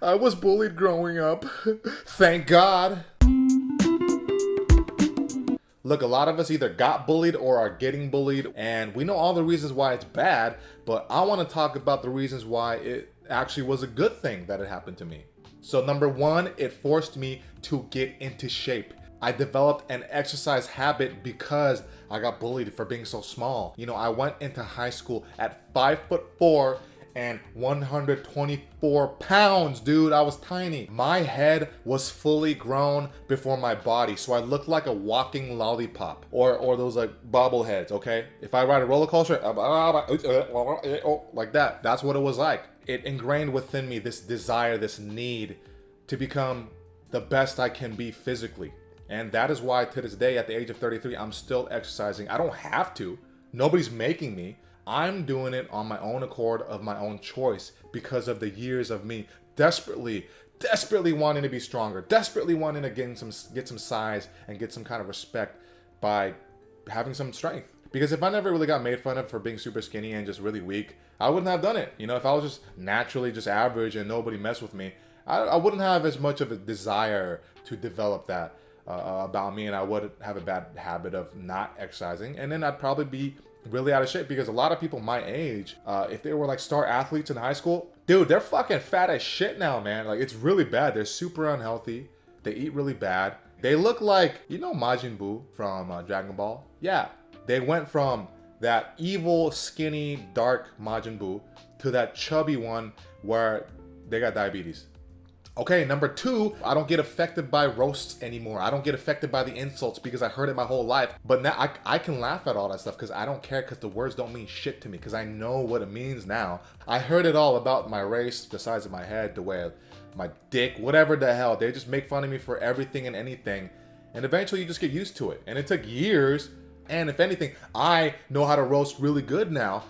I was bullied growing up. Thank God. Look, a lot of us either got bullied or are getting bullied, and we know all the reasons why it's bad, but I want to talk about the reasons why it actually was a good thing that it happened to me. So number one, it forced me to get into shape. I developed an exercise habit because I got bullied for being so small. You know, I went into high school at 5'4" and 124 pounds, dude. I was tiny. My head was fully grown before my body, so I looked like a walking lollipop, or those like bobbleheads. Okay, if I ride a roller coaster, like that, that's what it was like. It ingrained within me this desire, this need to become the best I can be physically. And that is why to this day, at the age of 33, I'm still exercising. I don't have to. Nobody's making me. I'm doing it on my own accord, of my own choice, because of the years of me desperately wanting to be stronger, desperately wanting to get some size and get some kind of respect by having some strength. Because if I never really got made fun of for being super skinny and just really weak, I wouldn't have done it. You know, if I was just naturally just average and nobody messed with me, I wouldn't have as much of a desire to develop that about me, and I would have a bad habit of not exercising, and then I'd probably be really out of shape. Because a lot of people my age, if they were like star athletes in high school, dude, they're fucking fat as shit now, man. Like, it's really bad. They're super unhealthy. They eat really bad. They look like, you know, Majin Buu from Dragon Ball? Yeah, they went from that evil, skinny, dark Majin Buu to that chubby one where they got diabetes. Okay, number two, I don't get affected by roasts anymore. I don't get affected by the insults because I heard it my whole life. But now I can laugh at all that stuff because I don't care, because the words don't mean shit to me, because I know what it means now. I heard it all about my race, the size of my head, the way my dick, whatever the hell. They just make fun of me for everything and anything. And eventually you just get used to it. And it took years. And if anything, I know how to roast really good now.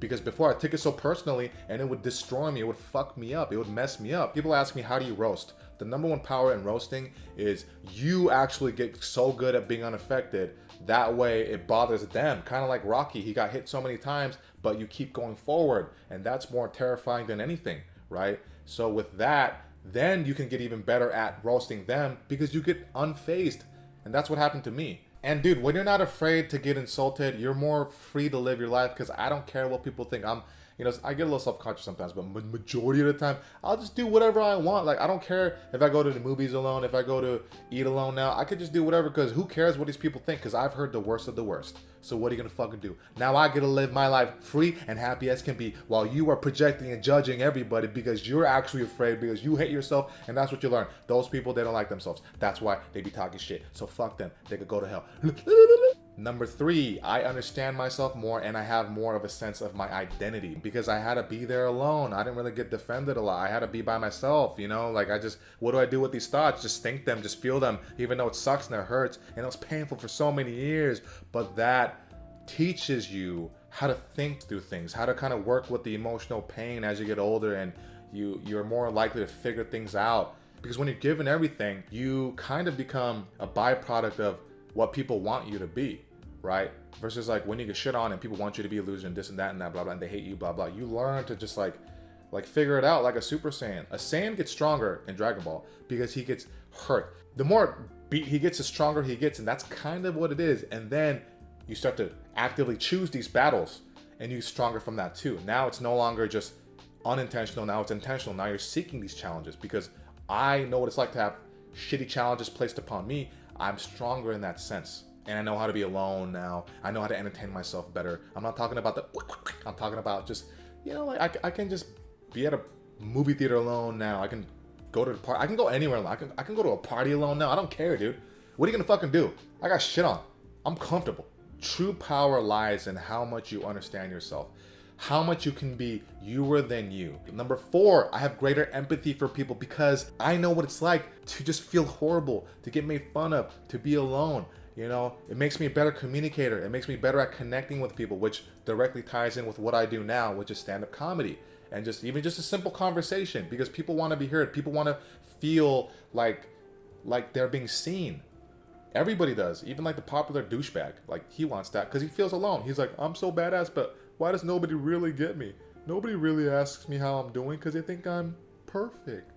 Because before I took it so personally and it would destroy me, it would fuck me up, it would mess me up. People ask me, how do you roast? The number one power in roasting is you actually get so good at being unaffected. That way it bothers them. Kind of like Rocky, he got hit so many times, but you keep going forward. And that's more terrifying than anything, right? So with that, then you can get even better at roasting them because you get unfazed. And that's what happened to me. And dude, when you're not afraid to get insulted, you're more free to live your life, because I don't care what people think. You know, I get a little self-conscious sometimes, but majority of the time, I'll just do whatever I want. Like, I don't care if I go to the movies alone, if I go to eat alone now. I could just do whatever, because who cares what these people think? Because I've heard the worst of the worst. So what are you gonna fucking do? Now I get to live my life free and happy as can be, while you are projecting and judging everybody because you're actually afraid, because you hate yourself, and that's what you learn. Those people, they don't like themselves. That's why they be talking shit. So fuck them. They could go to hell. Number three, I understand myself more and I have more of a sense of my identity, because I had to be there alone. I didn't really get defended a lot. I had to be by myself, you know? Like, what do I do with these thoughts? Just think them, just feel them, even though it sucks and it hurts and it was painful for so many years. But that teaches you how to think through things, how to kind of work with the emotional pain as you get older, and you're more likely to figure things out. Because when you're given everything, you kind of become a byproduct of what people want you to be, right? Versus like when you get shit on and people want you to be a loser and this and that and that, blah, blah, and they hate you, blah, blah. You learn to just like figure it out like a Super Saiyan. A Saiyan gets stronger in Dragon Ball because he gets hurt. The more beat he gets, the stronger he gets, and that's kind of what it is. And then you start to actively choose these battles and you're stronger from that too. Now it's no longer just unintentional, now it's intentional. Now you're seeking these challenges because I know what it's like to have shitty challenges placed upon me. I'm stronger in that sense. And I know how to be alone now. I know how to entertain myself better. I'm not talking about I'm talking about just, you know, like I can just be at a movie theater alone now. I can go to the party. I can go anywhere alone. I can go to a party alone now. I don't care, dude. What are you gonna fucking do? I got shit on. I'm comfortable. True power lies in how much you understand yourself. How much you can be youer than you. Number four, I have greater empathy for people because I know what it's like to just feel horrible, to get made fun of, to be alone. You know, it makes me a better communicator. It makes me better at connecting with people, which directly ties in with what I do now, which is stand-up comedy. And even just a simple conversation, because people want to be heard. People want to feel like they're being seen. Everybody does. Even like the popular douchebag. Like, he wants that because he feels alone. He's like, I'm so badass, but why does nobody really get me? Nobody really asks me how I'm doing because they think I'm perfect.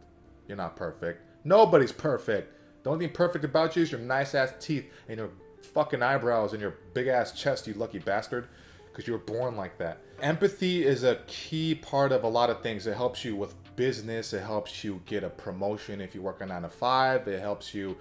You're not perfect. Nobody's perfect. The only thing perfect about you is your nice ass teeth and your fucking eyebrows and your big ass chest, you lucky bastard. Because you were born like that. Empathy is a key part of a lot of things. It helps you with business. It helps you get a promotion if you work a 9 to 5. It helps you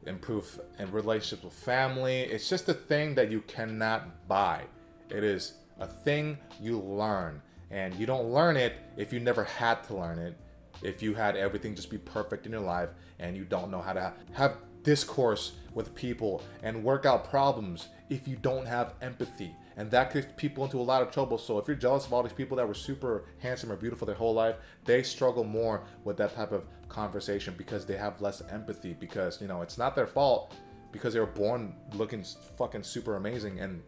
improve in relationships with family. It's just a thing that you cannot buy. It is a thing you learn. And you don't learn it if you never had to learn it. If you had everything just be perfect in your life and you don't know how to have discourse with people and work out problems if you don't have empathy. And that gets people into a lot of trouble. So if you're jealous of all these people that were super handsome or beautiful their whole life, they struggle more with that type of conversation because they have less empathy, because, you know, it's not their fault because they were born looking fucking super amazing, and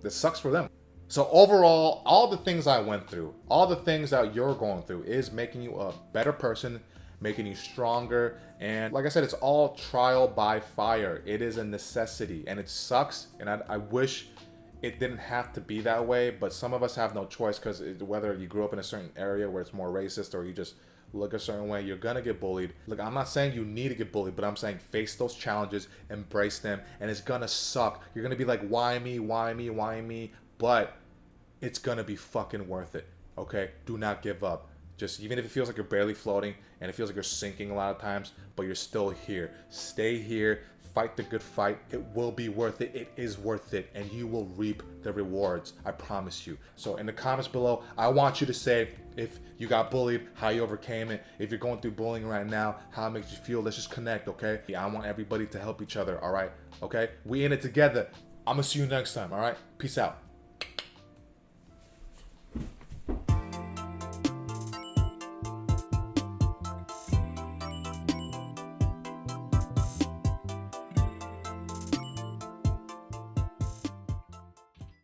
this sucks for them. So overall, all the things I went through, all the things that you're going through is making you a better person, making you stronger. And like I said, it's all trial by fire. It is a necessity, and it sucks. And I wish it didn't have to be that way, but some of us have no choice, because whether you grew up in a certain area where it's more racist or you just look a certain way, you're gonna get bullied. Look, I'm not saying you need to get bullied, but I'm saying face those challenges, embrace them, and it's gonna suck. You're gonna be like, why me, why me, why me? But it's gonna be fucking worth it, okay? Do not give up. Just even if it feels like you're barely floating and it feels like you're sinking a lot of times, but you're still here. Stay here, fight the good fight. It will be worth it. It is worth it, and you will reap the rewards. I promise you. So in the comments below, I want you to say if you got bullied, how you overcame it. If you're going through bullying right now, how it makes you feel. Let's just connect, okay? I want everybody to help each other, all right? Okay? We in it together. I'm gonna see you next time, all right? Peace out.